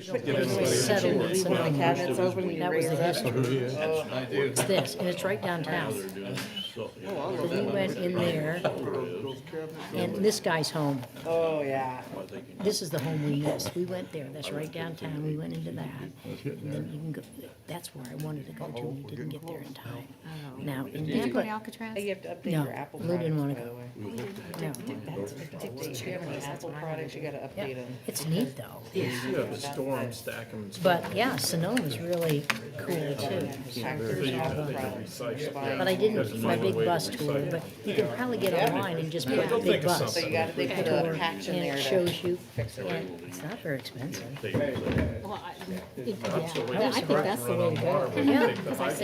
Settled, so now Cabinets open, you that was the raise it. history. It's this, and it's right downtown. So we went in there, and this guy's home. Oh, yeah. This is the home we missed. We went there, that's right downtown, we went into that. And then you can go, that's where I wanted to go to, and we didn't get there in time. Now, in Did you go there, to Alcatraz? You have to update No, your Apple Lou didn't products, wanna by the way. no, If you have any Apple products, you gotta yeah, update them. it's neat though. You have a storm, stack them. But yeah, Sonoma's really cool too. Tractors, Apple products. But I didn't, my big bus tour, but you can probably get online and just put They'll big think of bus. So you gotta, they put Tour, a patch in and there it to shows you, fix it. and it's not very expensive. Well, Yeah, I think that's the way to go. Yeah,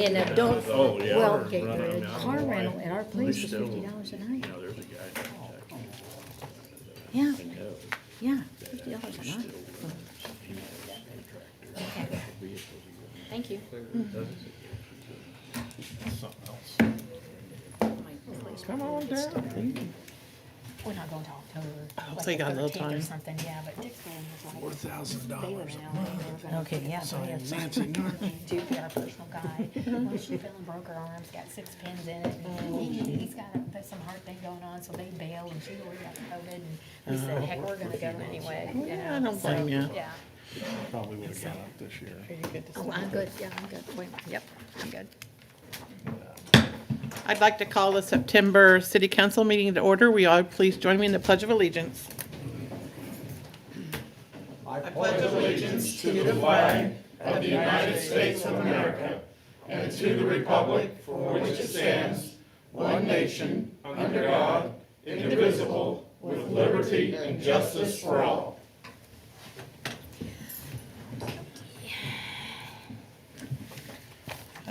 and don't, Oh, yeah. well, Run okay, them the out. car rental at our place was $50 a night. There's a guy. Yeah, yeah, $50 a night. Thank you. Come on down. We're not going to October. Like So you the got a little 13th or time. something, yeah, but Dick's going was like. $4,000 They were in LA, they were gonna. Okay, yeah, so yeah, Dude, we got our personal guy. Well, she's feeling broke her arms, got 6 pins in it. And he's got some heart thing going on, so they bailed and she already got COVID. And we said, heck, we're gonna go anyway. You know, I don't blame you. Yeah. Probably would have got up this year. Oh, I'm good, yeah, I'm good. Wait, yep, I'm good. I'd like to call the September City Council meeting to order. Will you all please join me in the Pledge of Allegiance?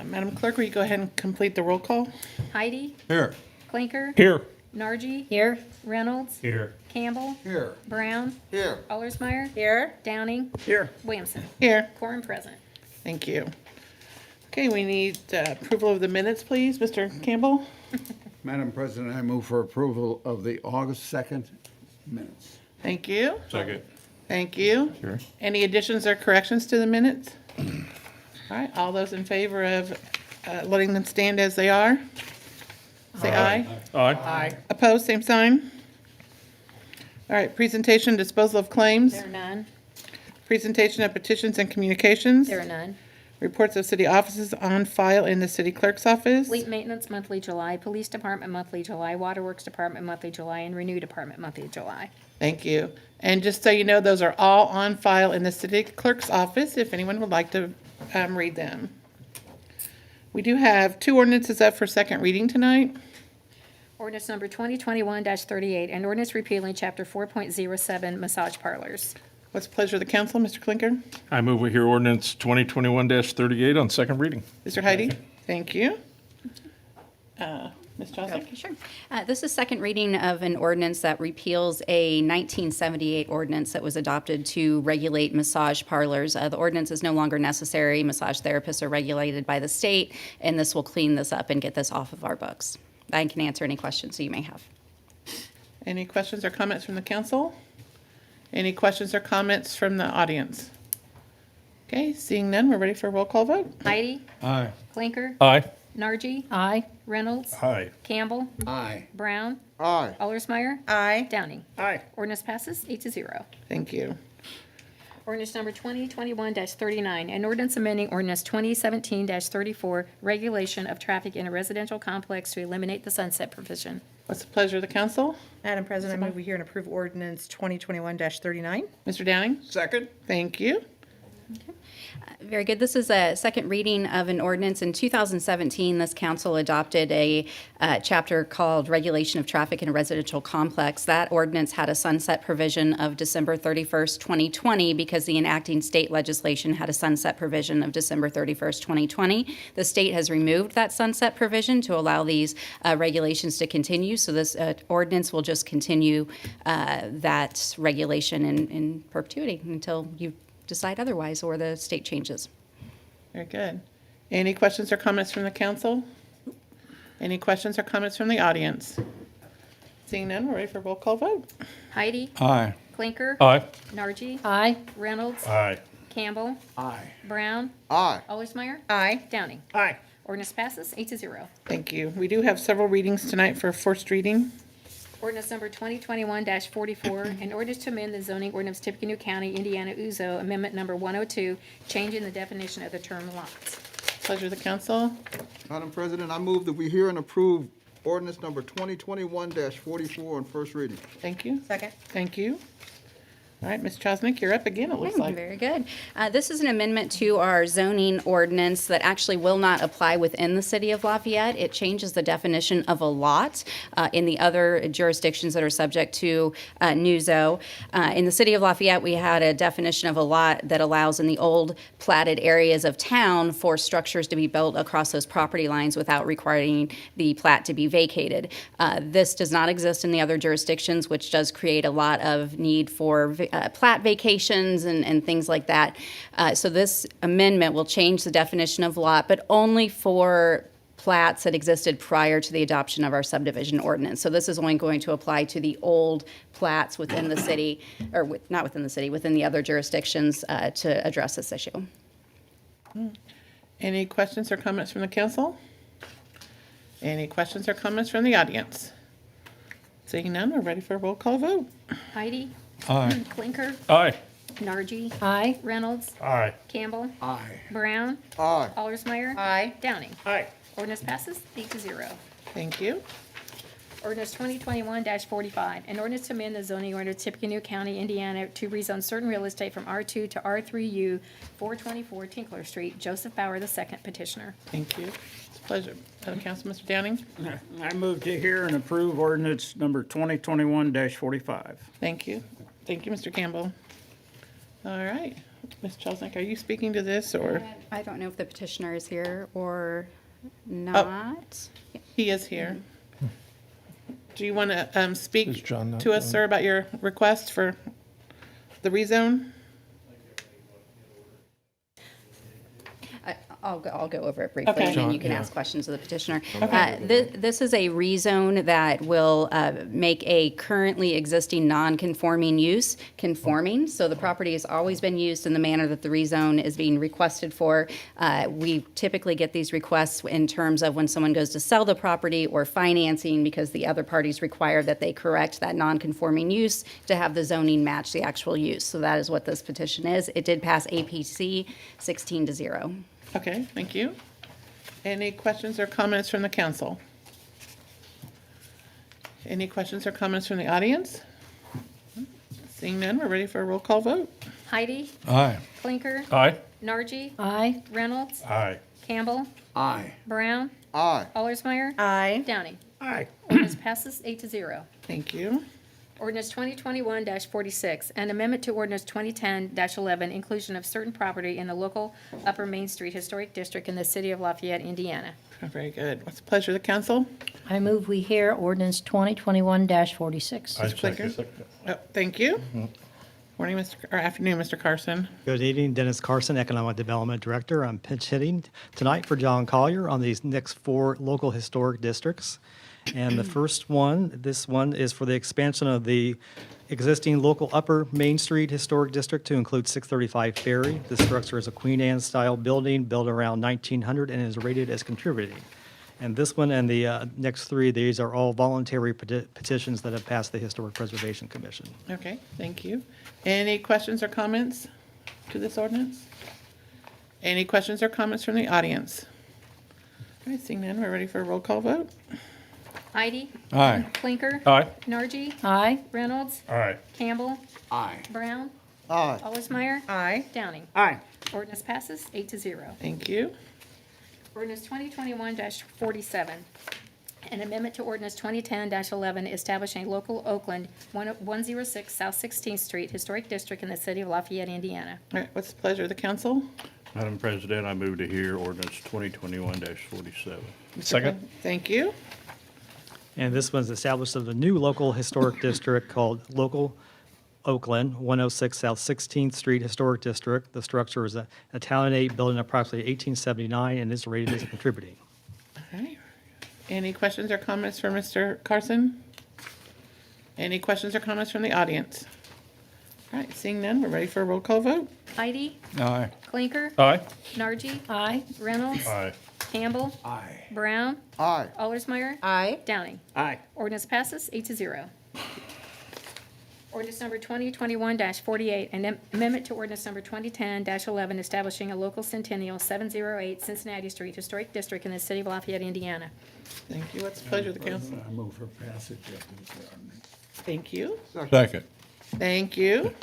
Madam Clerk, will you go ahead and complete the roll call? Heidi, Here. Clinker, Here. Nargi, here, Reynolds, Here. Campbell, Here. Brown, Here. Allersmeyer, here, Downing, Here. Williamson. Here. Quorum present. Thank you. Okay, we need approval of the minutes, please. Mr. Campbell? Madam President, I move for approval of the August 2nd minutes. Thank you. Second. Thank you. Sure. Any additions or corrections to the minutes? All right, all those in favor of letting them stand as they are? Say aye. Aye. Opposed, same sign. All right, presentation, disposal of claims, There are none. presentation of petitions and communications, There are none. reports of city offices on file in the city clerk's office. Fleet maintenance monthly July, police department monthly July, waterworks department monthly July, and renew department monthly July. Thank you. And just so you know, those are all on file in the city clerk's office, if anyone would like to read them. We do have 2 ordinances up for second reading tonight. Ordinance number 2021-38, an ordinance repealing chapter 4.07 massage parlors. What's the pleasure of the council, Mr. Clinker? I move we hear ordinance 2021-38 on second reading. Mr. Heidi? Thank you. Ms. Johnson? Sure. This is second reading of an ordinance that repeals a 1978 ordinance that was adopted to regulate massage parlors. The ordinance is no longer necessary. Massage therapists are regulated by the state, and this will clean this up and get this off of our books. I can answer any questions that you may have. Any questions or comments from the council? Any questions or comments from the audience? Okay, seeing none, we're ready for a roll call vote. Heidi, Aye. Clinker, Aye. Nargi, aye, Reynolds, Aye. Campbell, Aye. Brown, Aye. Allersmeyer, Aye. Downing. Aye. Ordinance passes 8-0. Thank you. Ordinance number 2021-39, an ordinance amending ordinance 2017-34, regulation of traffic in a residential complex to eliminate the sunset provision. What's the pleasure of the council? Madam President, I move we hear and approve ordinance 2021-39. Mr. Downing? Second. Thank you. Very good. This is a second reading of an ordinance. In 2017, this council adopted a chapter called Regulation of Traffic in a Residential Complex. That ordinance had a sunset provision of December 31st, 2020, because the enacting state legislation had a sunset provision of December 31st, 2020. The state has removed that sunset provision to allow these regulations to continue. So this ordinance will just continue that regulation in perpetuity until you decide otherwise or the state changes. Very good. Any questions or comments from the council? Any questions or comments from the audience? Seeing none, we're ready for a roll call vote. Heidi, Aye. Clinker, Aye. Nargi, aye, Reynolds, Aye. Campbell. Aye. Brown. Aye. Allersmeyer. Aye. Downing. Aye. Ordinance passes 8-0. Thank you. We do have several readings tonight for first reading. Ordinance number 2021-44, an ordinance to amend the zoning ordinance Tippecanoe County, Indiana, Uzo, amendment number 102, changing the definition of the term lots. Pleasure of the council. Madam President, I move that we hear and approve ordinance number 2021-44 on first reading. Thank you. Second. Thank you. All right, Ms. Chosnick, you're up again, it looks like. Very good. This is an amendment to our zoning ordinance that actually will not apply within the city of Lafayette. It changes the definition of a lot in the other jurisdictions that are subject to NUZO. In the city of Lafayette, we had a definition of a lot that allows in the old platted areas of town for structures to be built across those property lines without requiring the plat to be vacated. This does not exist in the other jurisdictions, which does create a lot of need for plat vacations and things like that. So this amendment will change the definition of lot, but only for plats that existed prior to the adoption of our subdivision ordinance. So this is only going to apply to the old plats within the city, or not within the city, within the other jurisdictions to address this issue. Any questions or comments from the council? Any questions or comments from the audience? Seeing none, we're ready for a roll call vote. Heidi. Aye. Clinker. Aye. Nargi. Aye. Reynolds. Aye. Campbell. Aye. Brown. Aye. Allersmeyer. Aye. Downing. Aye. Ordinance passes 8-0. Thank you. Ordinance 2021-45, an ordinance to amend the zoning ordinance Tippecanoe County, Indiana, to rezone certain real estate from R2 to R3U, 424 Tinkler Street. Joseph Bauer II, petitioner. Thank you. It's a pleasure. Council, Mr. Downing? I move to hear and approve ordinance number 2021-45. Thank you. Thank you, Mr. Campbell. All right. Ms. Chosnick, are you speaking to this, or? I don't know if the petitioner is here or not. He is here. Do you want to Is speak John not to us, on? sir, about your request for the rezone? I'll go over it briefly, Okay. and then you can John, yeah. ask questions of the petitioner. Okay. This is a rezone that will make a currently existing non-conforming use conforming. So the property has always been used in the manner that the rezone is being requested for. We typically get these requests in terms of when someone goes to sell the property or financing, because the other parties require that they correct that non-conforming use to have the zoning match the actual use. So that is what this petition is. It did pass APC 16-0. Okay, thank you. Any questions or comments from the council? Any questions or comments from the audience? Seeing none, we're ready for a roll call vote. Heidi. Aye. Clinker. Aye. Nargi. Aye. Reynolds. Aye. Campbell. Aye. Brown. Aye. Allersmeyer. Aye. Downing. Aye. Ordinance passes 8-0. Thank you. Ordinance 2021-46, an amendment to ordinance 2010-11, inclusion of certain property in the local Upper Main Street Historic District in the city of Lafayette, Indiana. Very good. What's the pleasure of the council? I move we hear ordinance 2021-46. I Clicker. second. Oh, thank you. Morning, or afternoon, Mr. Carson. Good evening, Dennis Carson, Economic Development Director. I'm pinch hitting tonight for John Collier on these next 4 local historic districts. And the first one, this one is for the expansion of the existing local Upper Main Street Historic District to include 635 Ferry. This structure is a Queen Anne-style building built around 1900 and is rated as contributing. And this one and the next 3 of these are all voluntary petitions that have passed the Historic Preservation Commission. Okay, thank you. Any questions or comments to this ordinance? Any questions or comments from the audience? All right, seeing none, we're ready for a roll call vote. Heidi. Aye. Clinker. Aye. Nargi. Aye. Reynolds. Aye. Campbell. Aye. Brown. Aye. Allersmeyer. Aye. Downing. Aye. Ordinance passes 8-0. Thank you. Ordinance 2021-47, an amendment to ordinance 2010-11 establishing a local Oakland 106 South 16th Street Historic District in the city of Lafayette, Indiana. All right, what's the pleasure of the council? Madam President, I move to hear ordinance 2021-47. Second. Thank you. And this one's established of a new local historic district called Local Oakland, 106 South 16th Street Historic District. The structure is a Italianate built in approximately 1879 and is rated as contributing. All right. Any questions or comments for Mr. Carson? Any questions or comments from the audience? All right, seeing none, we're ready for a roll call vote. Heidi, Aye. Clinker, Aye. Nargi, Aye. Reynolds, Aye. Campbell, Aye. Brown, Aye. Allersmeyer, Aye. Downing. Aye. Ordinance passes 8-0. Ordinance number 2021-48, an amendment to ordinance number 2010-11, establishing a local centennial 708 Cincinnati Street Historic District in the city of Lafayette, Indiana. Thank you. What's the pleasure of the council? I move for passage of this ordinance. Thank you. Second. Thank you.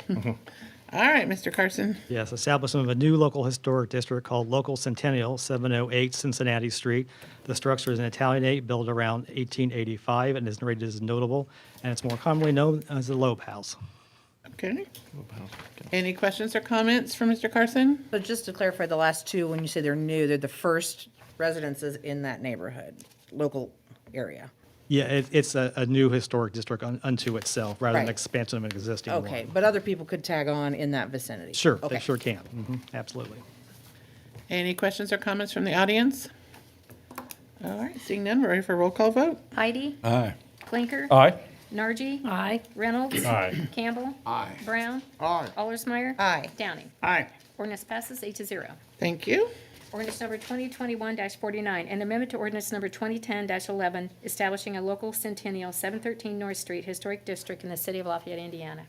All right, Mr. Carson. Yes, establishment of a new local historic district called Local Centennial, 708 Cincinnati Street. The structure is an Italianate built around 1885 and is rated as notable, and it's more commonly known as the Loeb House. Okay. Any questions or comments for Mr. Carson? So just to clarify, the last two, when you say they're new, they're the first residences in that neighborhood, local area. Yeah, it's a new historic district unto itself, rather than Right. expansion of an existing one. Okay, but other people could tag on in that vicinity? Sure, they Okay. sure can. Absolutely. Any questions or comments from the audience? All right, seeing none, we're ready for a roll call vote. Heidi, Aye. Clinker, Aye. Nargi, Aye. Reynolds, Aye. Campbell, Aye. Brown, Aye. Allersmeyer, Aye. Downing. Aye. Ordinance passes 8-0. Thank you. Ordinance number 2021-49, an amendment to ordinance number 2010-11, establishing a local centennial 713 North Street Historic District in the city of Lafayette, Indiana.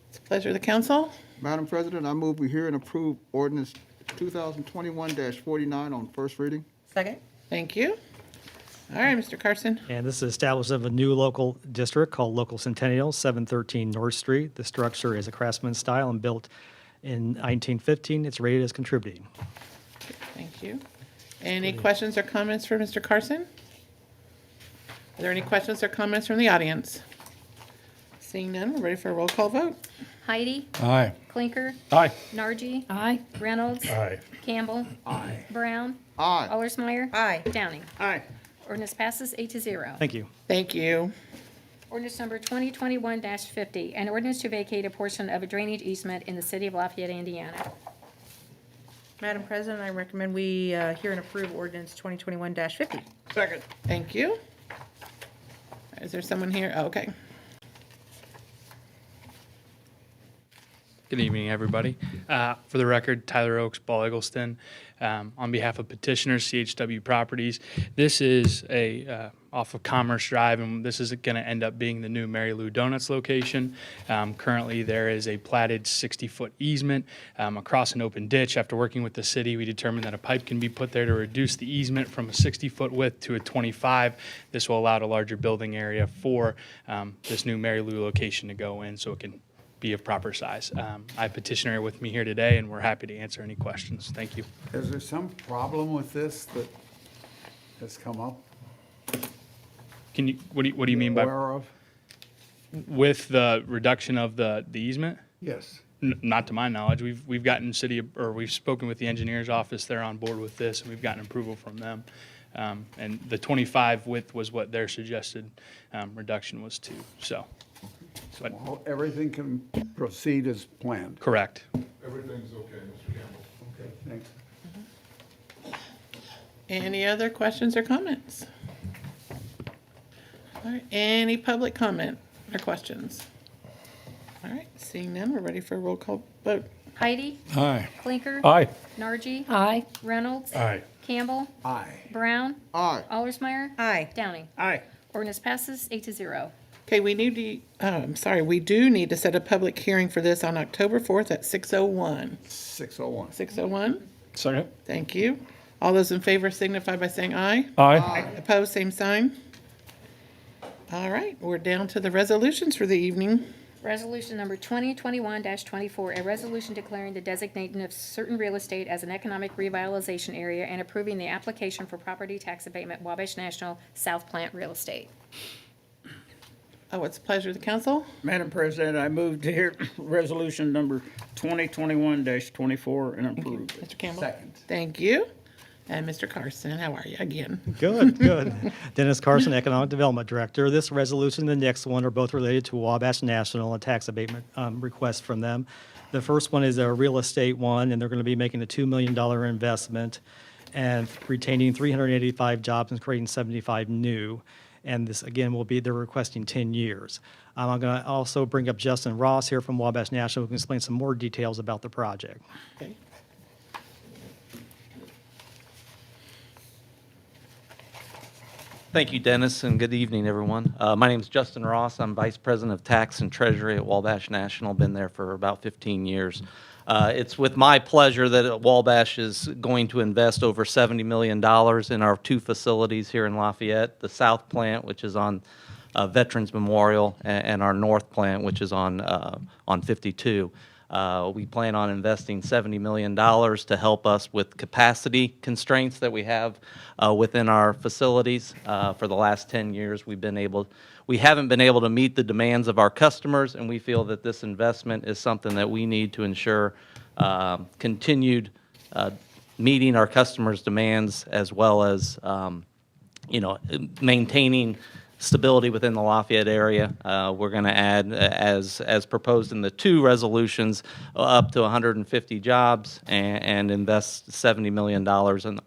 It's a pleasure of the council. Madam President, I move we hear and approve ordinance 2021-49 on first reading. Second? Thank you. All right, Mr. Carson. And this is establishment of a new local district called Local Centennial, 713 North Street. The structure is a craftsman style and built in 1915. It's rated as contributing. Thank you. Any questions or comments for Mr. Carson? Are there any questions or comments from the audience? Seeing none, we're ready for a roll call vote. Heidi, Aye. Clinker, Aye. Nargi, Aye. Reynolds, Aye. Campbell, Aye. Brown, Aye. Allersmeyer, Aye. Downing. Aye. Ordinance passes 8-0. Thank you. Thank you. Ordinance number 2021-50, an ordinance to vacate a portion of a drainage easement in the city of Lafayette, Indiana. Madam President, I recommend we hear and approve ordinance 2021-50. Second. Thank you. Is there someone here? Oh, okay. Good evening, everybody. For the record, Tyler Oaks, Ball Eggleston, on behalf of petitioners, CHW Properties. This is off of Commerce Drive, and this is going to end up being the new Mary Lou Donuts location. Currently, there is a platted 60-foot easement across an open ditch. After working with the city, we determined that a pipe can be put there to reduce the easement from a 60-foot width to a 25. This will allow a larger building area for this new Mary Lou location to go in, so it can be of proper size. I have petitioner with me here today, and we're happy to answer any questions. Thank you. Is there some problem with this that has come up? Can you, what do you mean by, Aware of? with the reduction of the easement? Yes. Not to my knowledge. We've gotten we've spoken with the engineer's office. They're on board with this, and we've gotten approval from them. And the 25 width was what their suggested reduction was to, so. But, Well, everything can proceed as planned. correct. Everything's okay, Mr. Campbell. Okay, thanks. Any other questions or comments? All right, any public comment or questions? All right, seeing none, we're ready for a roll call vote. Heidi, Aye. Clinker, Aye. Nargi, Aye. Reynolds, Aye. Campbell, Aye. Brown, Aye. Allersmeyer, Aye. Downing. Aye. Ordinance passes 8-0. Okay, we do need to set a public hearing for this on October 4th at 6:01. 601. 6:01? Second. Thank you. All those in favor signify by saying aye. Aye. Opposed, same sign. All right, we're down to the resolutions for the evening. Resolution number 2021-24, a resolution declaring the designation of certain real estate as an economic revitalization area and approving the application for property tax abatement Wabash National South Plant Real Estate. Oh, it's a pleasure of the council. Madam President, I move to hear resolution number 2021-24 and approve it. Mr. Campbell? Second. Thank you. And Mr. Carson, how are you again? Good, good. Dennis Carson, Economic Development Director. This resolution and the next one are both related to Wabash National and tax abatement requests from them. The first one is a real estate one, and they're going to be making a $2 million investment and retaining 385 jobs and creating 75 new. And this, again, will be, they're requesting 10 years. I'm going to also bring up Justin Ross here from Wabash National, who can explain some more details about the project. Okay. Thank you, Dennis, and good evening, everyone. My name is Justin Ross. I'm Vice President of Tax and Treasury at Wabash National. Been there for about 15 years. It's with my pleasure that Wabash is going to invest over $70 million in our two facilities here in Lafayette, the South Plant, which is on Veterans Memorial, and our North Plant, which is on 52. We plan on investing $70 million to help us with capacity constraints that we have within our facilities. For the last 10 years, we haven't been able to meet the demands of our customers, and we feel that this investment is something that we need to ensure continued meeting our customers' demands, as well as maintaining stability within the Lafayette area. We're going to add, as proposed in the two resolutions, up to 150 jobs and invest $70 million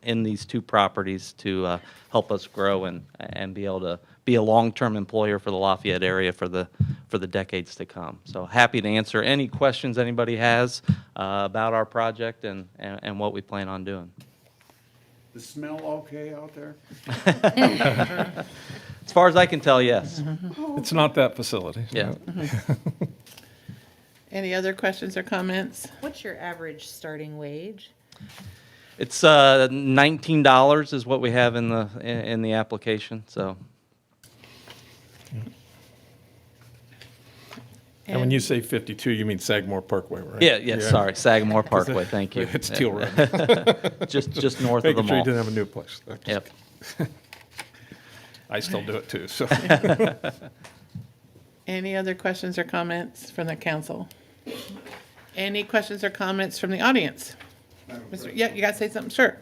in these two properties to help us grow and be able to be a long-term employer for the Lafayette area for the decades to come. So happy to answer any questions anybody has about our project and what we plan on doing. The smell okay out there? As far as I can tell, yes. It's not that facility. Yeah. Any other questions or comments? What's your average starting wage? It's $19 is what we have in the application. So. And when you say 52, you mean Sagamore Parkway, right? Yeah. Sorry, Sagamore Parkway. Thank you. It's Teal Road. just north of the Making sure you mall. didn't have a new place. Yep. I still do it too, so. Any other questions or comments from the council? Any questions or comments from the audience? Yeah, you got to say something? Sure.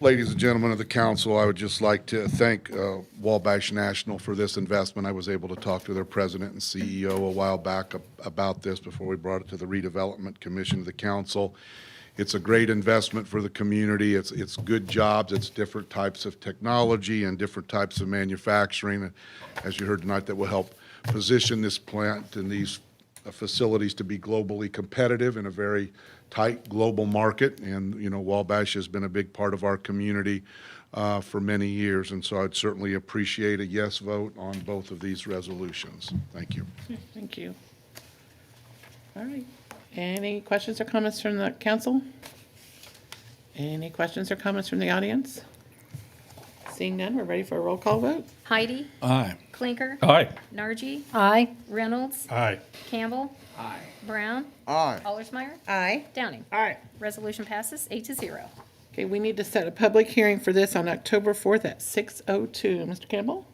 Ladies and gentlemen of the council, I would just like to thank Wabash National for this investment. I was able to talk to their president and CEO a while back about this before we brought it to the Redevelopment Commission of the council. It's a great investment for the community. It's good jobs. It's different types of technology and different types of manufacturing, as you heard tonight, that will help position this plant and these facilities to be globally competitive in a very tight global market. And, Wabash has been a big part of our community for many years. And so I'd certainly appreciate a yes vote on both of these resolutions. Thank you. Thank you. All right. Any questions or comments from the council? Any questions or comments from the audience? Seeing none, we're ready for a roll call vote. Heidi, Aye. Clinker, Aye. Nargi, Aye. Reynolds, Aye. Campbell. Aye. Brown, Aye. Allersmeyer, Aye. Downing. Aye. Resolution passes 8-0. Okay, we need to set a public hearing for this on October 4th at 6:02. Mr. Campbell?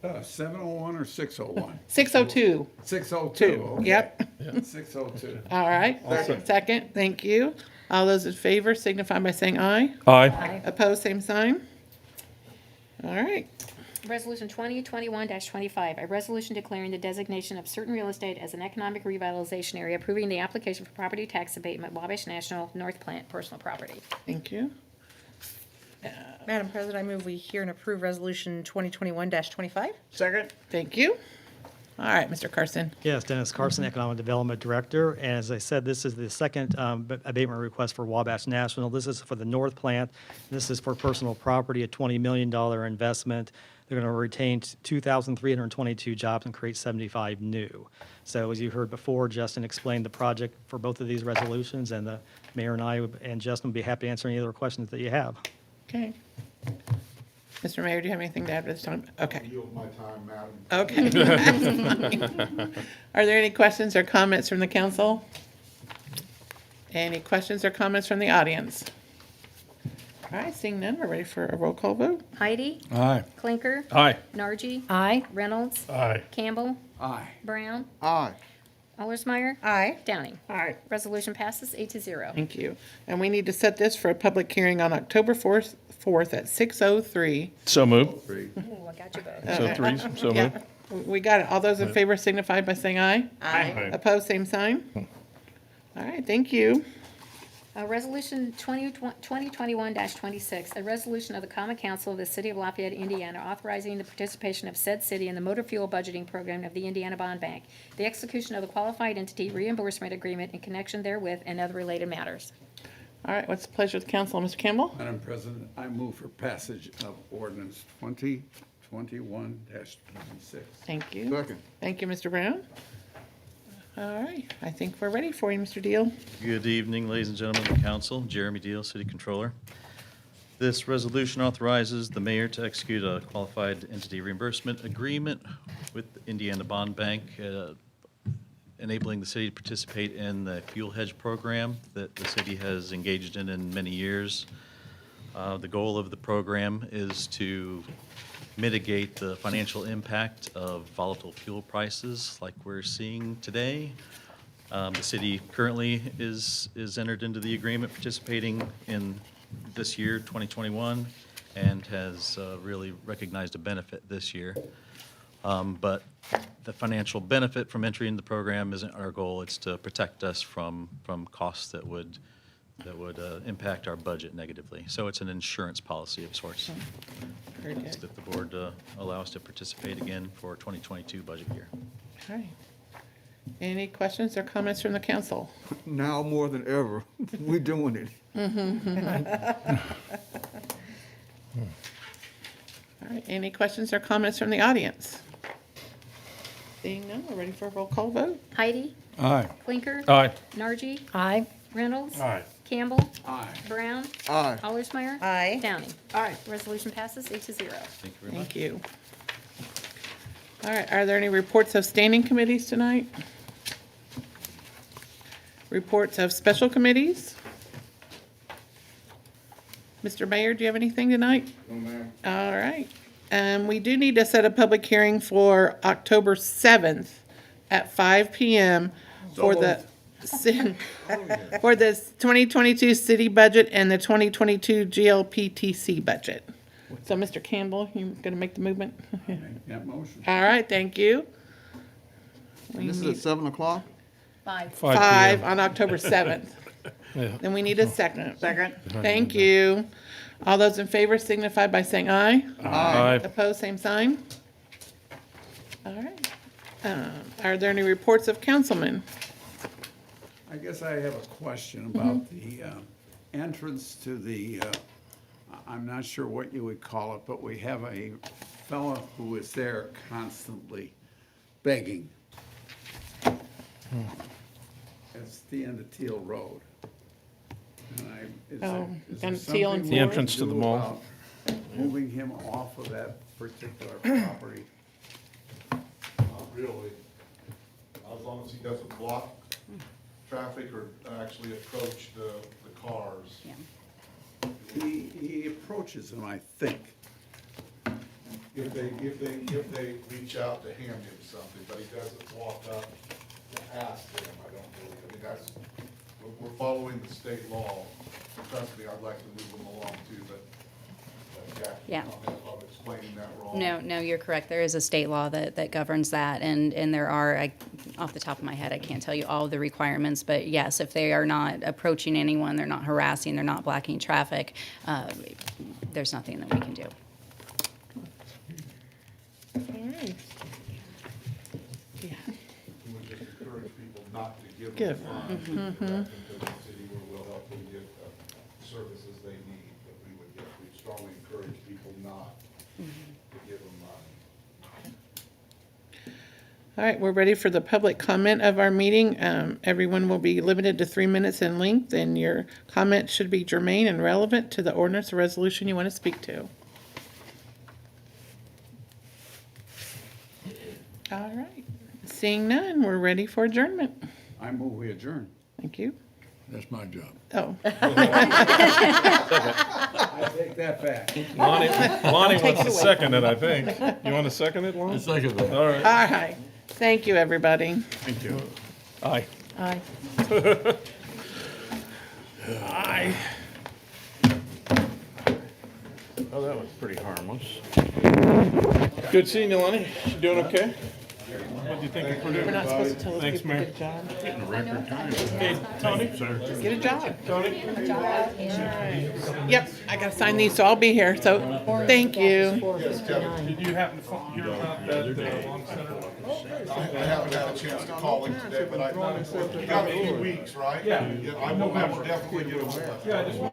701 or 601? 6:02. 602, okay. Yep. 602. All right. Second. Thank you. All those in favor signify by saying aye. Aye. Opposed, same sign. All right. Resolution 2021-25, a resolution declaring the designation of certain real estate as an economic revitalization area, approving the application for property tax abatement, Wabash National, North Plant, personal property. Thank you. Madam President, I move we hear and approve Resolution 2021-25. Second. Thank you. All right, Mr. Carson. Yes, Dennis Carson, Economic Development Director. And as I said, this is the second abatement request for Wabash National. This is for the North Plant. This is for personal property, a $20 million investment. They're going to retain 2,322 jobs and create 75 new. So as you heard before, Justin explained the project for both of these resolutions, and the mayor and I and Justin would be happy to answer any other questions that you have. Okay. Mr. Mayor, do you have anything to add at this time? Okay. Yield my time, madam. Okay. Are there any questions or comments from the council? Any questions or comments from the audience? All right, seeing none, we're ready for a roll call vote. Heidi, Aye. Clinker, Aye. Nargi, Aye. Reynolds, Aye. Campbell, Aye. Brown, Aye. Allersmeyer, Aye. Downing. All right. Resolution passes 8-0. Thank you. And we need to set this for a public hearing on October 4th at 6:03. So moved. Ooh, I got you both. So three, so Yeah, moved. we got it. All those in favor signify by saying aye. Aye. Opposed, same sign. All right, thank you. Resolution 2021-26, a resolution of the Common Council of the City of Lafayette, Indiana, authorizing the participation of said city in the motor fuel budgeting program of the Indiana Bond Bank, the execution of the qualified entity reimbursement agreement in connection therewith, and other related matters. All right, what's the pleasure of the council? Mr. Campbell? Madam President, I move for passage of ordinance 2021-26. Thank you. Second. Thank you, Mr. Brown. All right, I think we're ready for you, Mr. Deal. Good evening, ladies and gentlemen of the council. Jeremy Deal, City Controller. This resolution authorizes the mayor to execute a qualified entity reimbursement agreement with the Indiana Bond Bank, enabling the city to participate in the fuel hedge program that the city has engaged in many years. The goal of the program is to mitigate the financial impact of volatile fuel prices like we're seeing today. The city currently is entered into the agreement participating in this year, 2021, and has really recognized a benefit this year. But the financial benefit from entering the program isn't our goal. It's to protect us from costs that would impact our budget negatively. So it's an insurance policy of sorts. Very It's good. that the board allow us to participate again for 2022 budget year. All right. Any questions or comments from the council? Now more than ever, we doing it. All right, any questions or comments from the audience? Seeing none, we're ready for a roll call vote. Heidi? Aye. Clinker? Aye. Nargi? Aye. Reynolds? Aye. Campbell? Aye. Brown? Aye. Allersmeyer? Aye. Downing? Aye. Resolution passes 8-0. Thank you very much. Thank you. All right, are there any reports of standing committees tonight? Reports of special committees? Mr. Mayor, do you have anything tonight? No, ma'am. All right. We do need to set a public hearing for October 7th at 5 PM for the, for the 2022 city budget and the 2022 GLPTC budget. So, Mr. Campbell, you going to make the movement? Make that motion. All right, thank you. We This is need at 7 o'clock? 5. 5 on October 7th. Then we need a second. Second. Thank you. All those in favor signify by saying aye. Aye. Opposed, same sign. All right. Are there any reports of councilmen? I guess I have a question about the entrance to the, I'm not sure what you would call it, but we have a fellow who is there constantly begging. It's the end of Teal Road. And is there- Oh, is there and Teal and something we The can entrance to the do mall. about moving him off of that particular property? Not really. As long as he doesn't block traffic or actually approach the cars. He approaches them, I think. If they reach out to hand him something, but he doesn't walk up past them, I don't believe. I mean, that's, we're following the state law. Trust me, I'd like to move them along too, but Jackie, Yeah. I'm explaining that wrong. No, you're correct. There is a state law that governs that, and there are, off the top of my head, I can't tell you all of the requirements, but yes, if they are not approaching anyone, they're not harassing, they're not blocking traffic, there's nothing that we can do. All right. Yeah. We would just encourage people not to give Give. them funds to the city where we'll help them get the services they need, but we strongly encourage people not to give them money. All right, we're ready for the public comment of our meeting. Everyone will be limited to 3 minutes in length, and your comment should be germane and relevant to the ordinance or resolution you want to speak to. All right, seeing none, we're ready for adjournment. I move we adjourn. Thank you. That's my job. Oh, I take that back. Lonnie Take wants it to away. second it, I think. You want to second it, Lonnie? Second that. All right. all right. Thank you, everybody. Thank you. Aye. Aye. Aye. Oh, that was pretty harmless. Good seeing you, Lonnie. You doing okay? What do you think of Purdue? We're not supposed to tell those people to get a job. Getting a record time. Hey, Tony, get a job. Tony? Yep, I gotta sign these, so I'll be here, so, thank you. 4:59. Did you happen to hear about that? I haven't had a chance to call him today, but you got a few weeks, right? Yeah. I will definitely get him.